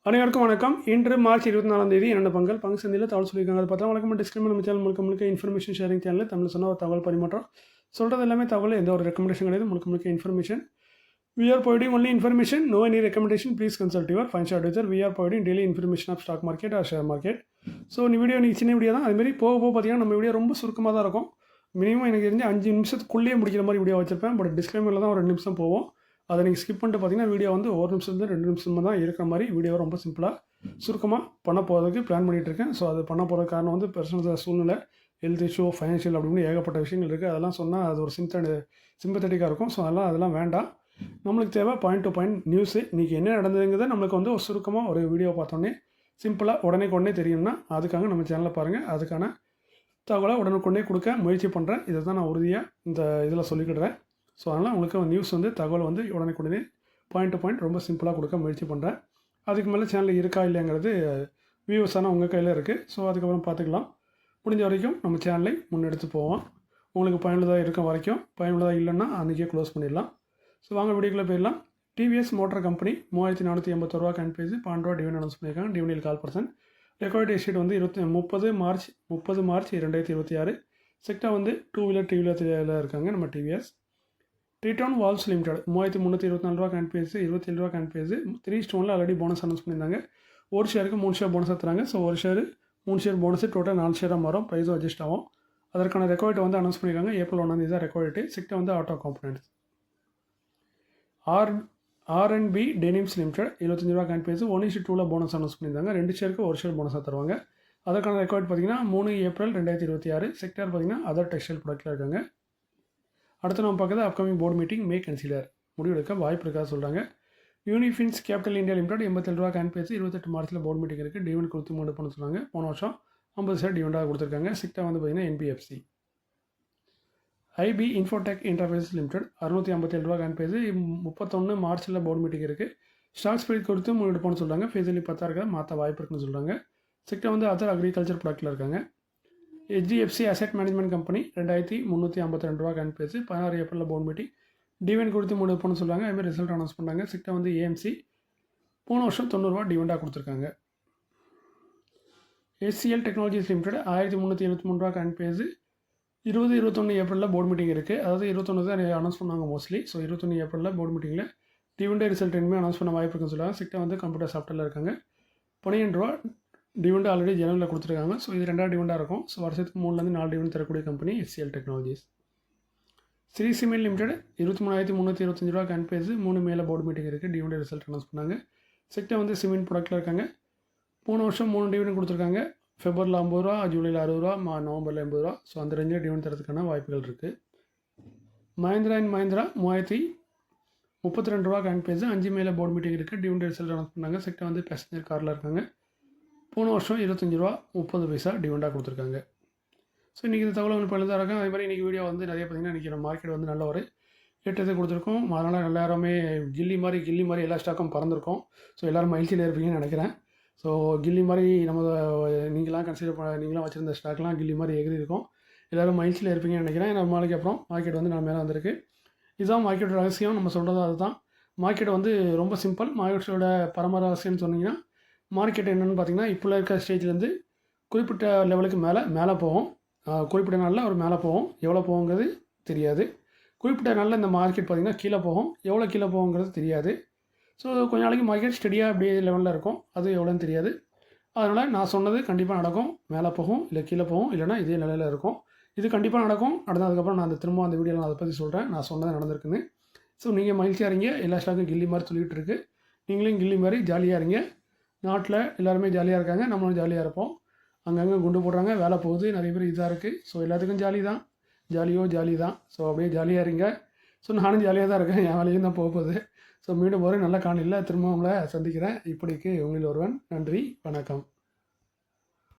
அனைவருக்கும் வணக்கம். இன்று மார்ச் 24ஆம் தேதி இரண்டு பங்கு சந்தையில் தகவல் சொல்லியிருக்காங்க. அது பார்த்தா வழக்கம் டிஸ்கிரிமின் நம்ம சேனல் முழுக்க இன்ஃபர்மேஷன் ஷேரிங் சேனல் தமிழ் சொன்ன ஒரு தகவல் பரிமாற்றம் சொல்கிறது எல்லாமே தகவல், எந்த ஒரு ரெக்கமெண்டேஷன் கிடையாது. முழுக்க information. We are providing only information, no any recommendation. Please consult your financial advisor. We are providing daily information of stock market or share market. So இந்த வீடியோ நீங்கள் சின்ன வீடியோ தான். அதுமாரி போக பார்த்தீங்கன்னா நம்ம வீடியோ ரொம்ப சுருக்கமாக தான் இருக்கும். மினிமம் எனக்கு தெரிஞ்சு 5 நிமிஷத்துக்குள்ளேயே முடிக்கிற மாதிரி வீடியோ வச்சிருப்பேன். பட் டிஸ்கிளைமரில் தான் ஒரு 2 நிமிஷம் போவோம். அதை நீங்கள் ஸ்கிப் பண்ணிட்டு பார்த்தீங்கன்னா வீடியோ வந்து 1 நிமிஷத்துலேருந்து 2 நிமிஷமாக தான் இருக்கிற மாதிரி வீடியோ ரொம்ப சிம்பிளாக சுருக்கமாக பண்ண போகிறதுக்கு பிளான் பண்ணிகிட்ருக்கேன். ஸோ அது பண்ண போகிற காரணம் வந்து பர்சனல் சூழ்நிலை, ஹெல்த் இஷ்யூ, ஃபைனான்ஷியல் அப்படின்னு ஏகப்பட்ட விஷயங்கள் இருக்குது. அதெல்லாம் சொன்னால் அது ஒரு சிம்பத்தட்டிக்காக இருக்கும். ஸோ அதெல்லாம் வேண்டாம். நம்மளுக்கு தேவை பாயிண்ட் டு பாயிண்ட் நியூஸு. இன்றைக்கி என்ன நடந்ததுங்கிறத நம்மளுக்கு வந்து ஒரு சுருக்கமாக ஒரு வீடியோ பார்த்தோன்னே சிம்பிளாக உடனே தெரியும்னா அதுக்காக நம்ம சேனலில் பாருங்கள். அதுக்கான தகவலை உடனுக்குடனே கொடுக்க முயற்சி பண்ணுறேன். இதை தான் நான் உறுதியாக இந்த இதில் சொல்லிக்கிடுறேன். ஸோ அதனால் உங்களுக்கு நியூஸ் வந்து தகவல் வந்து உடனே பாயிண்ட் டு பாயிண்ட் ரொம்ப சிம்பிளாக கொடுக்க முயற்சி பண்ணுறேன். அதுக்கு மேலே சேனல் இருக்கா இல்லைங்கிறது வியூவர்ஸான உங்கள் கையில் இருக்குது. ஸோ அதுக்கப்புறம் பார்த்துக்கலாம். முடிஞ்ச வரைக்கும் நம்ம சேனலை முன்னெடுத்து போவோம். உங்களுக்கு பயனுள்ளதாக இருக்க வரைக்கும், பயனுள்ளதாக இல்லைன்னா அன்றைக்கே க்ளோஸ் பண்ணிடலாம். ஸோ வாங்க வீடியோக்குள்ளே போயிடலாம். டிவிஎஸ் மோட்டார் கம்பெனி 3480 ரூபா பேஜ் 12 ரூபா டிவிடன் அனௌன்ஸ் பண்ணியிருக்காங்க. டிவினில் 4%. ரெக்கார்ட் டேட் வந்து 30 மார்ச் 2026. செக்டார் வந்து 2 வீலர் 3 வீலர் இருக்காங்க நம்ம டிவிஎஸ். ரிட்டர்ன் வால்ஸ் லிமிடெட் 3324 ரூபா பேஜ் 27 ரூபா பேஜ் 3:1 ஆல்ரெடி போனஸ் அனௌன்ஸ் பண்ணியிருந்தாங்க. ஒரு ஷேருக்கு 3 ஷேர் போனஸாக தராங்க. ஸோ ஒரு ஷேர் 3 ஷேர் போனஸ் டோட்டல் 4 ஷேராக மாறும். ப்ரைஸும் அட்ஜஸ்ட் ஆகும். அதற்கான ரெக்கார்ட் வந்து அனௌன்ஸ் பண்ணியிருக்காங்க. ஏப்ரல் 1 தான் ரெக்கார்ட். செக்டார் வந்து auto components. R&B denims limited 75 ரூபா பேஜ் 1:2 போனஸ் அனௌன்ஸ் பண்ணியிருந்தாங்க. 2 ஷேருக்கு ஒரு ஷேர் போனஸாக தருவாங்க. அதற்கான ரெக்கார்ட் பார்த்தீங்கன்னா 3 ஏப்ரல் 2026. செக்டார் பார்த்தீங்கன்னா அதர் டெக்ஸ்டைல் ப்ராடக்ட்டில் இருக்காங்க. அடுத்து நம்ம பார்க்குறது அப்கமிங் போர்டு மீட்டிங் மே கன்சிடர் முடிவெடுக்க வாய்ப்பு இருக்காது சொல்கிறாங்க. யூனிஃபின்ஸ் கேபிட்டல் இந்தியா லிமிடெட் 87 ரூபா பேஜ் 28 மார்ச்சில் போர்டு மீட்டிங் இருக்குது. டிவிடன் 23 பண்ண சொன்னாங்க. போன வருஷம் 50 ஷேர் டிவிடெண்டாக கொடுத்துருக்காங்க. செக்டார் வந்து பார்த்தீங்கன்னா NBFC. IP Infotech interface limited 657 ரூபா பேஜ் 31 மார்ச்சில் போர்டு மீட்டிங் இருக்குது. ஸ்டாக் ஸ்பிரிட் கொடுத்து முடிவெடுப்போம்னு சொல்கிறாங்க. ஃபேஸலி 10 இருக்க மாற்ற வாய்ப்பு இருக்குன்னு சொல்கிறாங்க. செக்டார் வந்து அதர் அக்ரிகல்ச்சர் ப்ராடக்ட்டில் இருக்காங்க. ஹெச்டிஎஃப்சி அசெட் மேனேஜ்மெண்ட் கம்பெனி 2352 ரூபா பேஜ் 16 ஏப்ரலில் போர்டு மீட்டிங் டிவிடன் கொடுத்து முடிவெடுப்போம்னு சொல்கிறாங்க. அதுமாதிரி ரிசல்ட் அனௌன்ஸ் பண்ணாங்க. செக்டார் வந்து ஏஎம்சி போன வருஷம் 90 ரூபா டிவிடெண்டாக கொடுத்துருக்காங்க. HCL டெக்னாலஜிஸ் லிமிடெட் 1373 ரூபா பேஜ் 20-21 ஏப்ரலில் போர்டு மீட்டிங் இருக்குது. அதாவது 21 தான் அனௌன்ஸ் பண்ணாங்க மோஸ்ட்லி. ஸோ 21 ஏப்ரலில் போர்டு மீட்டிங்கில் டிவிடெண்ட் ரிசல்ட் இனிமேல் அனௌன்ஸ் பண்ண வாய்ப்பு இருக்குன்னு சொல்லுவாங்க. செக்டார் வந்து கம்ப்யூட்டர் சாஃப்ட்வேரில் இருக்காங்க. 12 ரூபா டிவிடெண்ட் ஆல்ரெடி ஜனவரியில் கொடுத்துருக்காங்க. ஸோ இது 2வது டிவிடெண்டாக இருக்கும். ஸோ வருஷத்துக்கு 3லேருந்து 4 டிவிடெண்ட் தரக்கூடிய company HCL technologies. Shree cement limited 23,325 ரூபா பேஜ் 3 மேலே போர்டு மீட்டிங் இருக்குது. டிவிடெண்ட் ரிசல்ட் அனௌன்ஸ் பண்ணாங்க. செக்டார் வந்து சிமெண்ட் ப்ராடக்ட்டில் இருக்காங்க. போன வருஷம் 3 டிவிடெண்ட் கொடுத்துருக்காங்க. ஃபெப்ரவரியில் 50 ரூபா, ஜூலையில் 60 ரூபா, நவம்பரில் 80 ரூபா. ஸோ அந்த ரேஞ்சில் டிவிடெண்ட் தரதுக்கான வாய்ப்புகள் இருக்குது. மஹிந்திரா அண்ட் மஹிந்திரா 3032 ரூபா பேஜ் 5 மேலே போர்டு மீட்டிங் இருக்குது. டிவிடெண்ட் ரிசல்ட் அனௌன்ஸ் பண்ணாங்க. செக்டார் வந்து பேசஞ்சர் காரில் இருக்காங்க. போன வருஷம் 25 ரூபா 30 பைசா டிவிடெண்டாக கொடுத்துருக்காங்க. ஸோ இன்றைக்கி இந்த தகவல் வந்து பழுதாக இருக்கும். அதே மாதிரி இன்றைக்கி வீடியோ வந்து நிறைய பார்த்திங்கன்னா இன்றைக்கி நம்ம மார்க்கெட் வந்து நல்ல ஒரு ஏற்றத்தை கொடுத்துருக்கோம். அதனால் எல்லாருமே கில்லி மாதிரி எல்லா ஸ்டாக்கும் பறந்துருக்கோம். ஸோ எல்லோரும் மகிழ்ச்சியில் இருப்பீங்கன்னு நினைக்கிறேன். ஸோ கில்லி மாதிரி நம்ம நீங்களாம் நீங்களாம் வச்சுருந்த ஸ்டாக்லாம் கில்லி மாதிரி எகிரி இருக்கும். எல்லோரும் மகிழ்ச்சியில் இருப்பீங்கன்னு நினைக்கிறேன். நம்ம நாளைக்கு அப்புறம் மார்க்கெட் வந்து நம்ம மேலே வந்திருக்கு. இதுதான் மார்க்கெட்டோட ரகசியம். நம்ம சொல்கிறது அதுதான். மார்க்கெட் வந்து ரொம்ப சிம்பிள். மார்க்கெட்டோட பரம ரகசியம்னு சொன்னிங்கன்னா மார்க்கெட் என்னென்னு பார்த்தீங்கன்னா இப்போ இருக்க ஸ்டேஜ்லேருந்து குறிப்பிட்ட லெவலுக்கு மேலே போகும். குறிப்பிட்ட நாளில் ஒரு மேலே போகும். எவ்வளோ போகுங்கிறது தெரியாது. குறிப்பிட்ட நாளில் இந்த மார்க்கெட் பார்த்திங்கன்னா கீழே போகும். எவ்வளோ கீழே போகுங்கிறது தெரியாது. ஸோ கொஞ்ச நாளைக்கு மார்க்கெட் ஸ்டெடியாக அப்படியே லெவலில் இருக்கும். அது எவ்வளோன்னு தெரியாது. அதனால் நான் சொன்னது கண்டிப்பாக நடக்கும். மேலே போகும், இல்லை கீழே போகும், இல்லைனா இதே நிலையில் இருக்கும். இது கண்டிப்பாக நடக்கும். நடந்ததுக்கப்புறம் நான் திரும்ப அந்த வீடியோவில் அதை பற்றி சொல்கிறேன். நான் சொன்னது நடந்திருக்குன்னு. ஸோ நீங்கள் மகிழ்ச்சியாக இருங்க. எல்லா ஸ்டாக்கும் கில்லி மாதிரி சொல்லிகிட்டு இருக்கு. நீங்களும் கில்லி மாதிரி ஜாலியாக இருங்க. நாட்டில் எல்லாருமே ஜாலியாக இருக்காங்க. நம்மளும் ஜாலியாக இருப்போம். அங்கங்கே குண்டு போடுறாங்க, வேலை போகுது, நிறைய பேர் இதாக இருக்குது. ஸோ எல்லாத்துக்கும் ஜாலி தான். ஜாலி தான். ஸோ அப்படியே ஜாலியாக இருங்க. ஸோ நானும் ஜாலியாக தான் இருக்கேன். என் வேலையும் தான் போகுது. ஸோ மீண்டும் ஒரு நல்ல காணொளியில் திரும்ப உங்களை சந்திக்கிறேன். இப்படிக்கு உங்களில் ஒருவன். நன்றி, வணக்கம்.